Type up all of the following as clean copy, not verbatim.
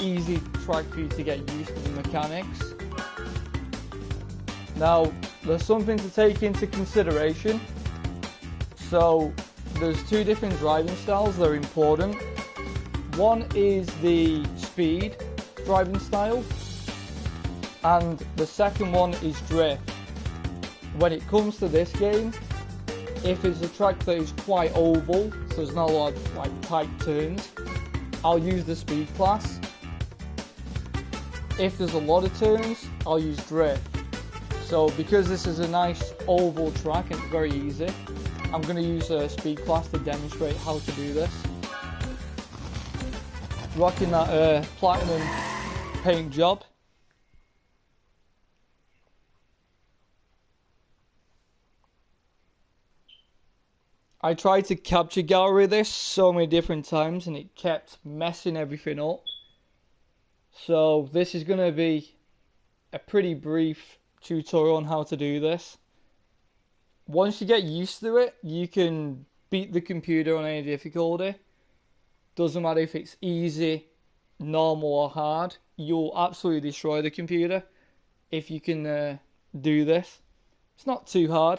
easy track for you to get used to the mechanics. Now, there's something to take into consideration. So, there's two different driving styles that are important. One is the speed driving style, and the second one is drift. When it comes to this game, if it's a track that is quite oval, so there's not a lot of like tight turns, I'll use the speed class. If there's a lot of turns, I'll use drift. So because this is a nice oval track and it's very easy, I'm going to use a speed class to demonstrate how to do this. Rocking that platinum paint job. I tried to capture gallery this so many different times and it kept messing everything up. So this is going to be a pretty brief tutorial on how to do this. Once you get used to it, you can beat the computer on any difficulty. Doesn't matter if it's easy, normal or hard. You'll absolutely destroy the computer if you can do this. It's not too hard.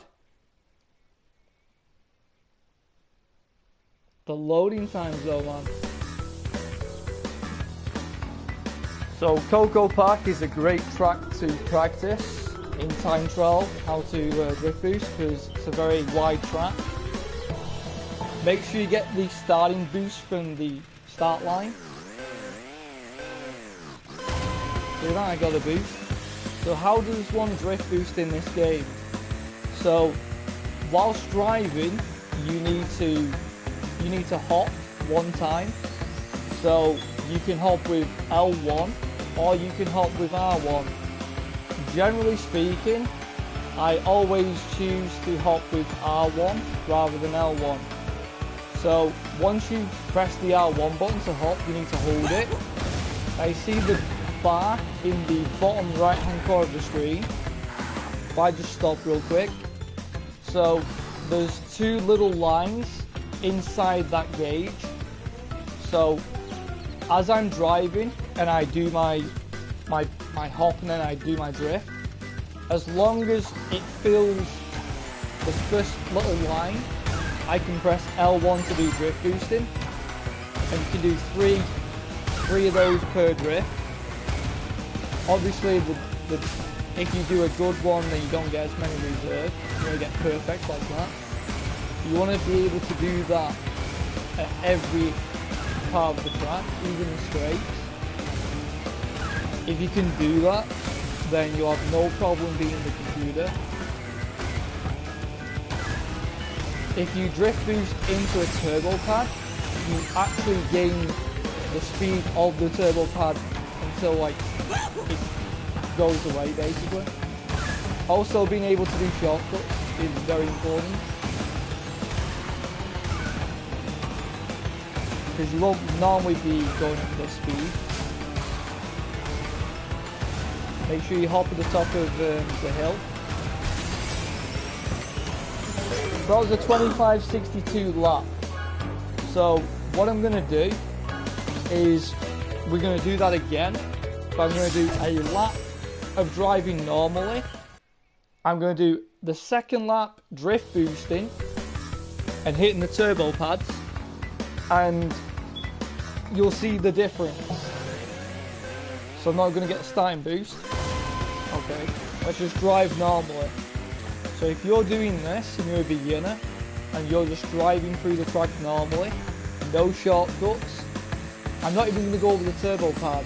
The loading times though, man. So Coco Park is a great track to practice in time trial how to drift boost, because it's a very wide track. Make sure you get the starting boost from the start line. See that? I got a boost. So how does one drift boost in this game? So whilst driving, you need to hop one time. So you can hop with L1 or you can hop with R1. Generally speaking, I always choose to hop with R1 rather than L1. So once you press the R1 button to hop, you need to hold it. I see the bar in the bottom right hand corner of the screen. If I just stop real quick. So there's two little lines inside that gauge. So as I'm driving and I do my hop and then I do my drift, as long as it fills the first little line, I can press L1 to do drift boosting, and you can do three of those per drift. Obviously, if you do a good one, then you don't get as many reserves. You want to get perfect like that. You want to be able to do that at every part of the track, even the straights. If you can do that, then you'll have no problem beating the computer. If you drift boost into a turbo pad, you actually gain the speed of the turbo pad until like it goes away basically. Also, being able to do shortcuts is very important, because you won't normally be going at this speed. Make sure you hop at the top of the hill. That was a 25.62 lap. So what I'm going to do is we're going to do that again. But I'm going to do a lap of driving normally. I'm going to do the second lap drift boosting and hitting the turbo pads, and you'll see the difference. So I'm not going to get a starting boost. Okay, let's just drive normally. So if you're doing this and you're a beginner and you're just driving through the track normally, no shortcuts, I'm not even going to go over the turbo pad,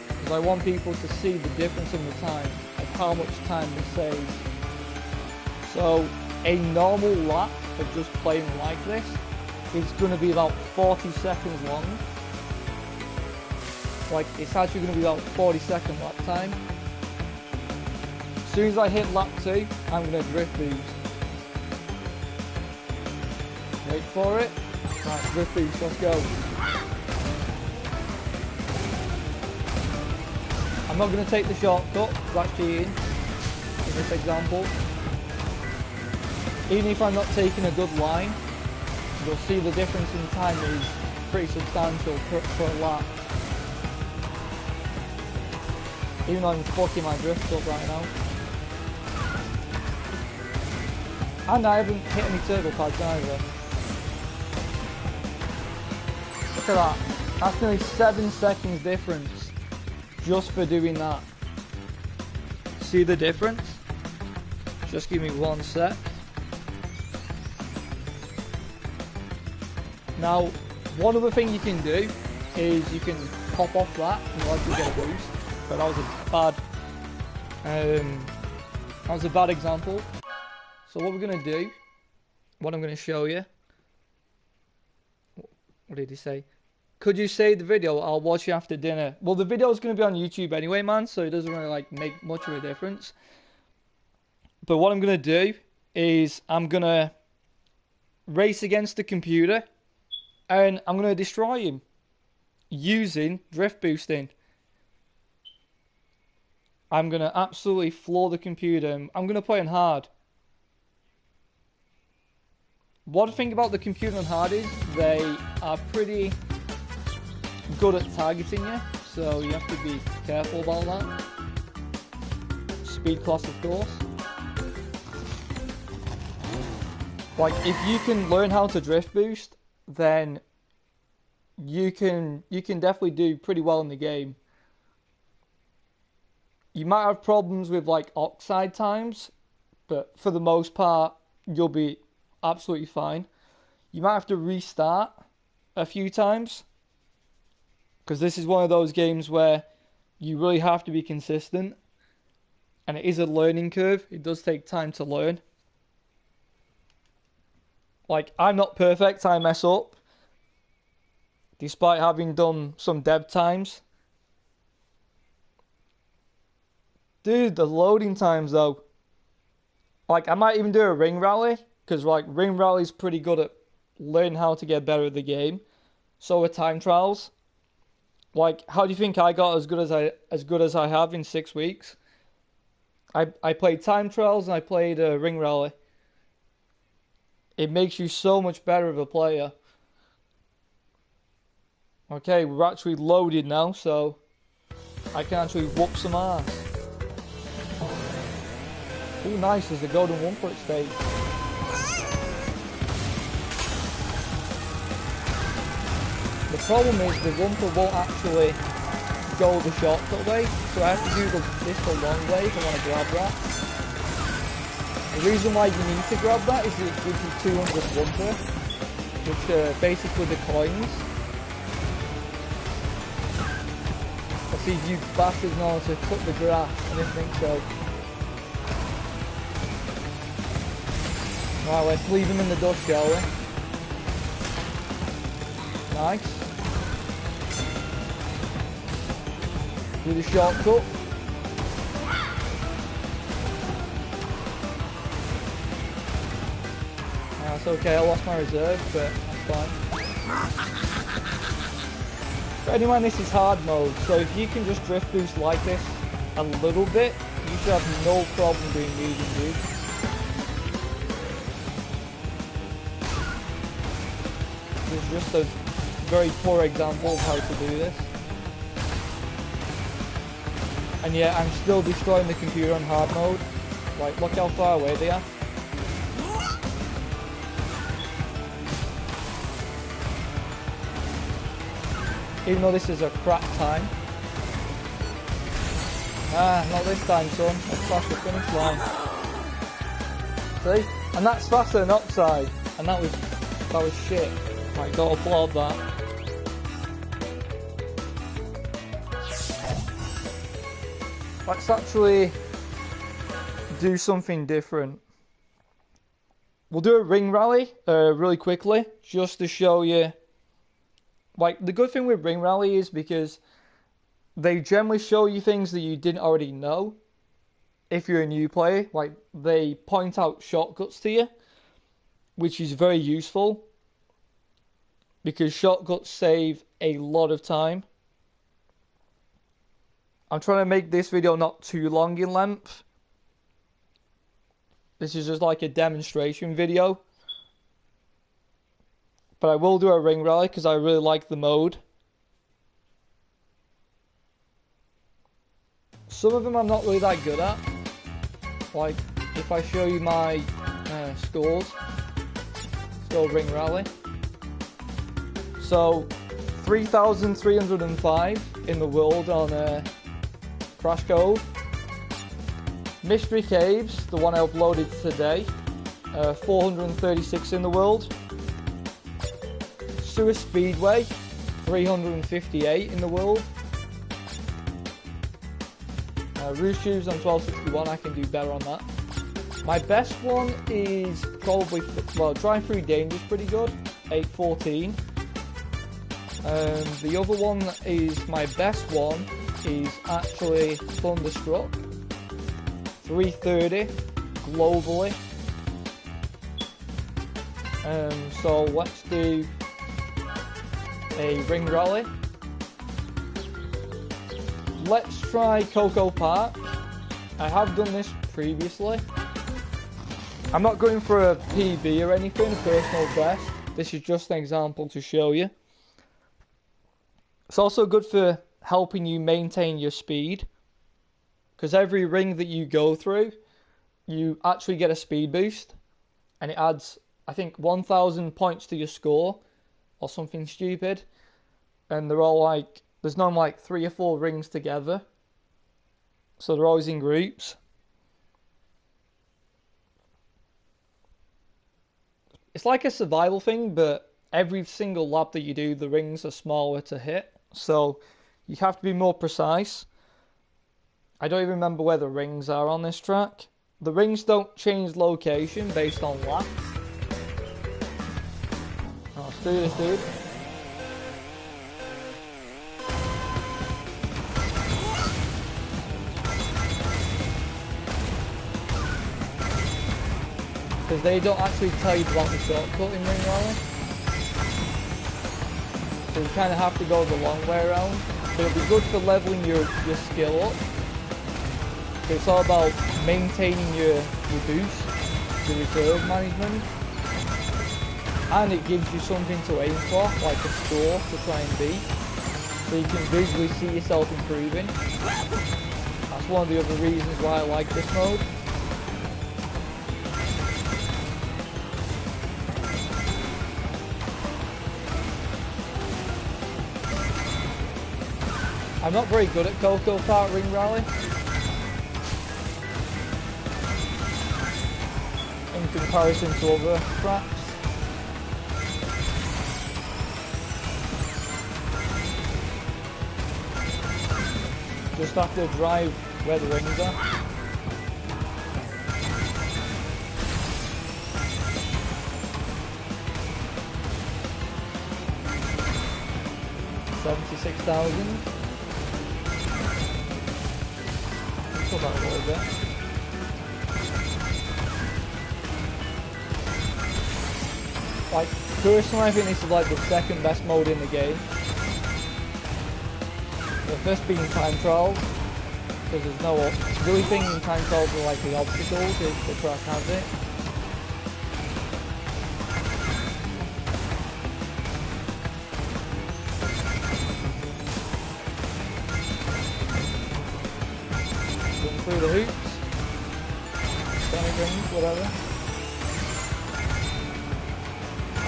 because I want people to see the difference in the time, of how much time they save. So a normal lap of just playing like this is going to be about 40 seconds long. Like, it's actually going to be about 40-second lap time. As soon as I hit lap 2, I'm going to drift boost. Wait for it. Right, drift boost, let's go. I'm not going to take the shortcut, that's cheating, in this example. Even if I'm not taking a good line, you'll see the difference in time is pretty substantial per lap. Even though I'm fucking my drift up right now. And I haven't hit any turbo pads either. Look at that. That's nearly 7 seconds difference just for doing that. See the difference? Just give me 1 sec. Now, one other thing you can do is you can pop off that and you'll actually get a boost. But that was a bad example. So what we're gonna do, what I'm gonna show you. What did he say? Could you save the video? I'll watch you after dinner. Well, the video is gonna be on YouTube anyway, man. So it doesn't really like make much of a difference. But what I'm gonna do is I'm gonna race against the computer, and I'm gonna destroy him using drift boosting. I'm gonna absolutely floor the computer. I'm gonna play on hard. One thing about the computer on hard is they are pretty good at targeting you, so you have to be careful about that. Speed class, of course. Like, if you can learn how to drift boost, then you can definitely do pretty well in the game. You might have problems with like oxide times, but for the most part, you'll be absolutely fine. You might have to restart a few times, because this is one of those games where you really have to be consistent, and it is a learning curve. It does take time to learn. Like, I'm not perfect, I mess up, despite having done some dev times. Dude, the loading times though. Like, I might even do a ring rally, because like ring rally's pretty good at learning how to get better at the game. So are time trials. Like, how do you think I got as good as I have in 6 weeks? I played time trials and I played ring rally. It makes you so much better of a player. Okay, we're actually loaded now, so I can actually whoop some ass. Oh, nice, there's a golden 1-foot stage. The problem is the 1-foot won't actually go the shortcut way, so I have to do this the long way if I want to grab that. The reason why you need to grab that is it gives you 200 1-foot, which are basically the coins. Let's see if you bastards know how to cut the grass. I didn't think so. Right, let's leave him in the dust, shall we? Nice. Do the shortcut. That's okay, I lost my reserve, but that's fine. But anyway, this is hard mode, so if you can just drift boost like this a little bit, you should have no problem doing medium boost. This is just a very poor example of how to do this. And yeah, I'm still destroying the computer on hard mode. Like, look how far away they are. Even though this is a crap time. Ah, not this time, son. Let's flash the finish line. See? And that's faster than Oxide. And that was shit. Like, gotta applaud that. Let's actually do something different. We'll do a ring rally really quickly, just to show you. Like, the good thing with ring rally is because they generally show you things that you didn't already know. If you're a new player, like, they point out shortcuts to you, which is very useful, because shortcuts save a lot of time. I'm trying to make this video not too long in length. This is just like a demonstration video. But I will do a ring rally because I really like the mode. Some of them I'm not really that good at. Like, if I show you my scores, still ring rally. So, 3,305 in the world on Crash Cove. Mystery Caves, the one I uploaded today, 436 in the world. Sewer Speedway, 358 in the world. Roost Tubes on 1261, I can do better on that. My best one is probably, well, Drive-Thru Danger is pretty good, 814. The other one is, my best one is actually Thunderstruck, 330 globally. So let's do a ring rally. Let's try Coco Park. I have done this previously. I'm not going for a PB or anything, personal best. This is just an example to show you. It's also good for helping you maintain your speed, because every ring that you go through, you actually get a speed boost, and it adds, I think, 1,000 points to your score, or something stupid. And they're all like, there's normally like 3 or 4 rings together, so they're always in groups. It's like a survival thing, but every single lap that you do, the rings are smaller to hit, so you have to be more precise. I don't even remember where the rings are on this track. The rings don't change location based on laps. Oh, let's do this, dude. Because they don't actually tell you about the shortcut in Ring Rally. So you kind of have to go the long way around. But it'll be good for leveling your skill up. So it's all about maintaining your boost, your reserve management. And it gives you something to aim for, like a score to try and beat. So you can visually see yourself improving. That's one of the other reasons why I like this mode. I'm not very good at Coco Park Ring Rally in comparison to other tracks. Just have to drive where the rings are. $76,000. Go back a little bit. Like, personally, I think this is like the second best mode in the game. The first being time trials, because there's no really thing in time trials are like the obstacles if the track has it. Going through the hoops, Sonic rings, whatever.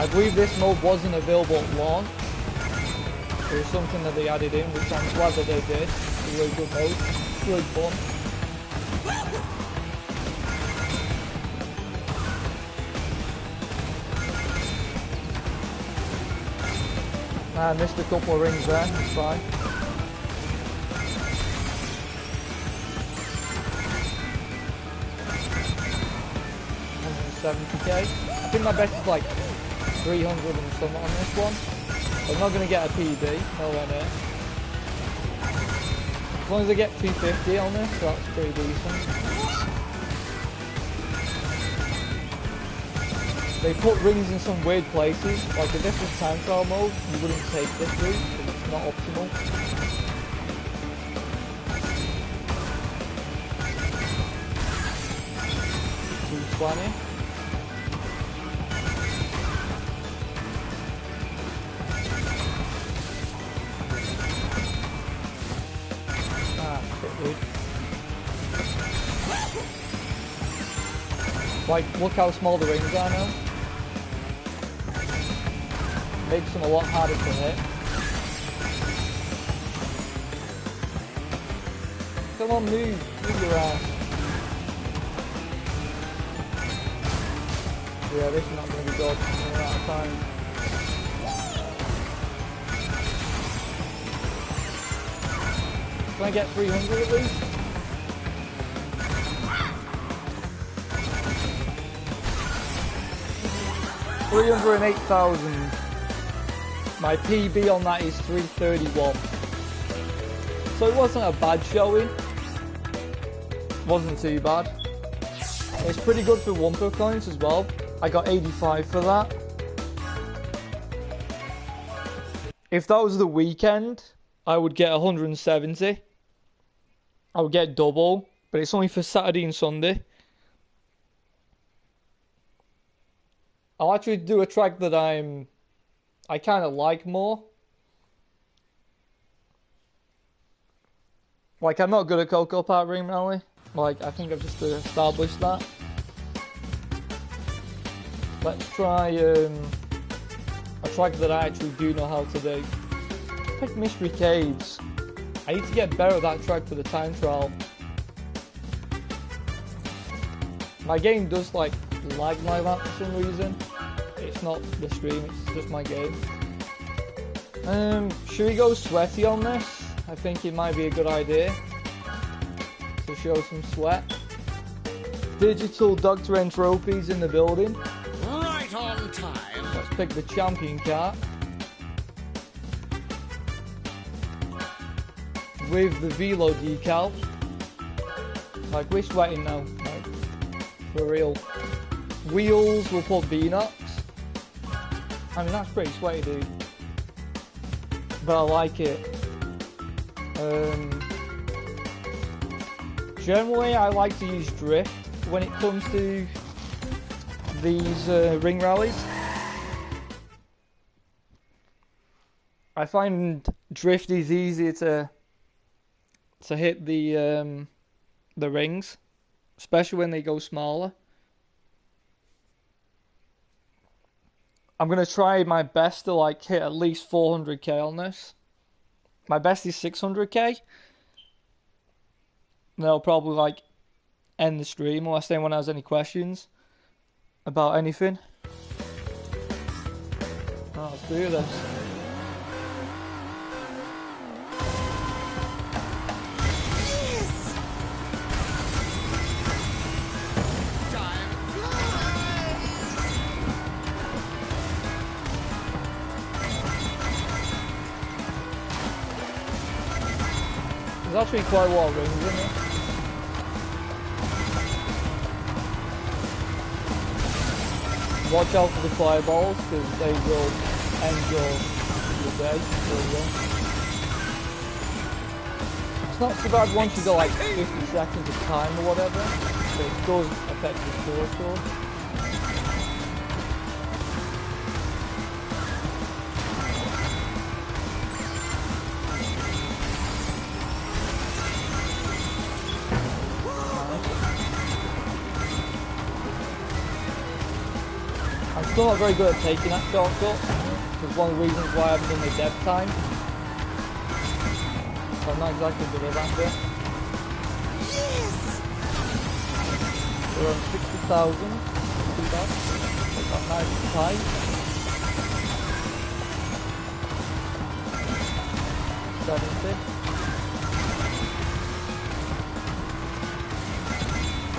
I believe this mode wasn't available at launch. It was something that they added in, which I'm glad that they did. It's a really good mode. It's really fun. I missed a couple of rings there, it's fine. $170k. I think my best is like 300 and something on this one. I'm not going to get a PB, nowhere near. As long as I get 250 on this, that's pretty decent. They put rings in some weird places, like if this was time trial mode, you wouldn't take this route, because it's not optimal. $220. Good. Like, look how small the rings are now. Makes them a lot harder to hit. Come on, move your ass. Yeah, this is not going to be good. We're out of time. Can I get 300 at least? $308,000. My PB on that is 331. So it wasn't a bad showing. Wasn't too bad. It's pretty good for Wumper coins as well. I got 85 for that. If that was the weekend, I would get 170. I would get double, but it's only for Saturday and Sunday. I'll actually do a track that I kind of like more. Like, I'm not good at Cocoa Park Ring Rally. Like, I think I've just established that. Let's try a track that I actually do know how to do. Pick Mystery Caves. I need to get better at that track for the time trial. My game does like lag like that for some reason. It's not the stream, it's just my game. Should we go sweaty on this? I think it might be a good idea to show some sweat. Digital Dr. N trophies in the building. Right on time. Let's pick the champion car. With the Velo decal. Like, we're sweating now. Like, for real. Wheels, we'll put V-Nuts. I mean, that's pretty sweaty, dude. But I like it. Generally, I like to use drift when it comes to these ring rallies. I find drift is easier to hit the rings, especially when they go smaller. I'm gonna try my best to like hit at least 400k on this. My best is 600k. And I'll probably like end the stream unless anyone has any questions about anything. Oh, let's do this. There's actually quite a lot of rings in it. Watch out for the fireballs because they will end your day. It's not so bad once you got like 50 seconds of time or whatever, but it does affect your score. I'm still not very good at taking that shortcut. It's one of the reasons why I haven't done the dev time. So I'm not exactly good at that bit. We're on 60,000. Too bad. Take that nice and tight. 70.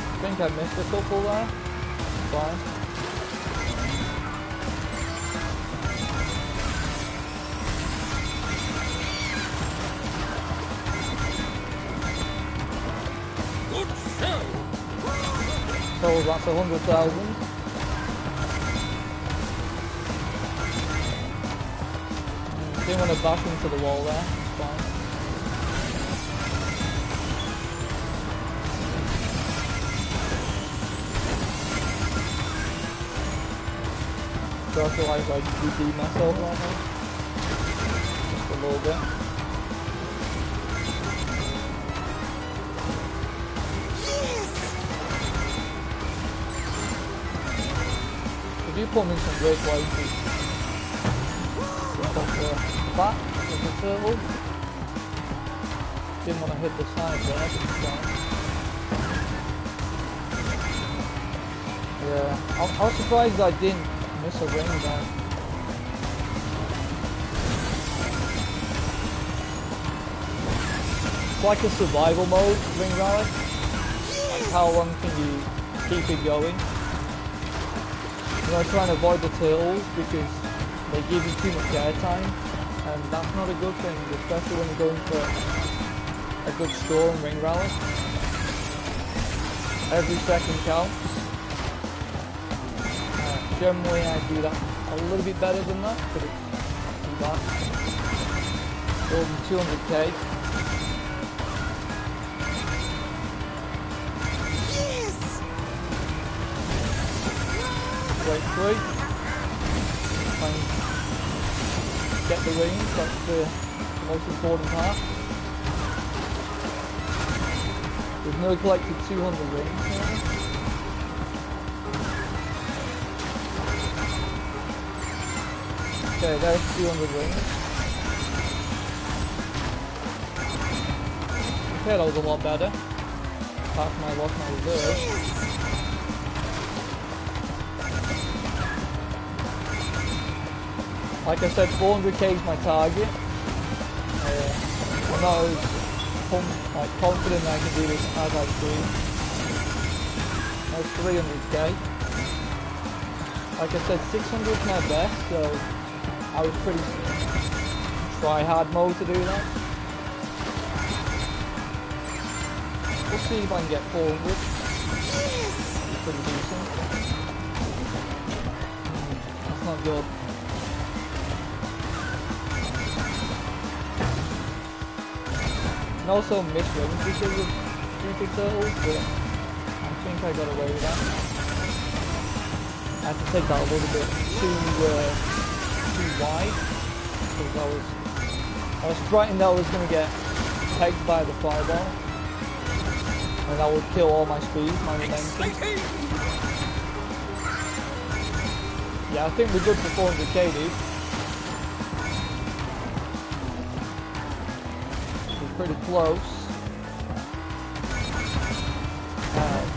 I think I missed a couple there. Fine. So that's 100,000. Didn't want to bash into the wall there, it's fine. So I feel like I redeemed myself right now. Just a little bit. do put me in some great places. Just off the back of the turtle. Didn't want to hit the side there, but it's fine. Yeah, I was surprised I didn't miss a ring there. It's like a survival mode, ring rally. Like how long can you keep it going? I try and avoid the turtles because they give you too much airtime, and that's not a good thing, especially when you're going for a good score in ring rally. Every second counts. Generally I do that a little bit better than that, but it's not too bad. More than 200k. Break through. And get the rings, that's the most important part. We've nearly collected 200 rings now. Okay, there's 200 rings. Okay, that was a lot better. Apart from I lost my reserve. Like I said, 400k is my target. I'm not as confident I can do this as I dream. That's 300k. Like I said, 600 is my best, so I was pretty try hard mode to do that. We'll see if I can get 400. Pretty decent. That's not good. And also miss rings because of stupid turtles, but I think I got away with that. I had to take that a little bit too wide because I was frightened that I was going to get pegged by the fireball, and that would kill all my speed, my momentum. Yeah, I think we're good for 400k, dude. Pretty close.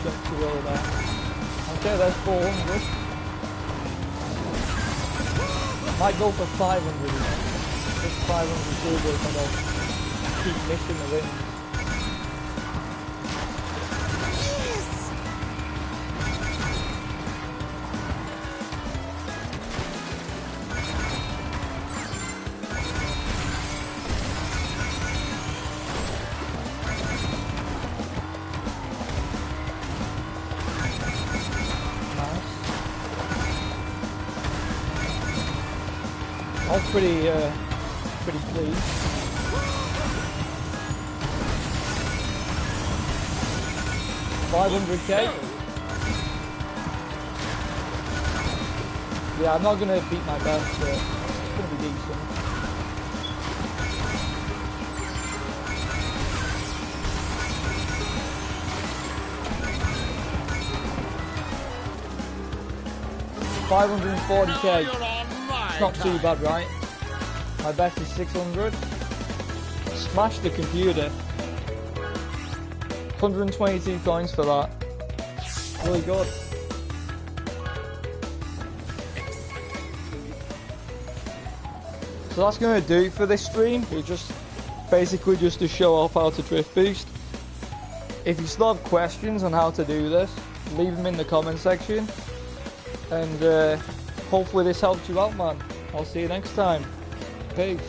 Jump too early there. Okay, there's 400. Might go for 500 again. Just 500 silver if I don't keep missing the rings. I was pretty pleased. $500k. Yeah, I'm not gonna beat my best, but it's gonna be decent. $540k. It's not too bad, right? My best is 600. Smash the computer. 122 coins for that. Really good. So that's going to do it for this stream. It's just basically just to show off how to drift boost. If you still have questions on how to do this, leave them in the comment section. And hopefully this helped you out, man. I'll see you next time. Peace.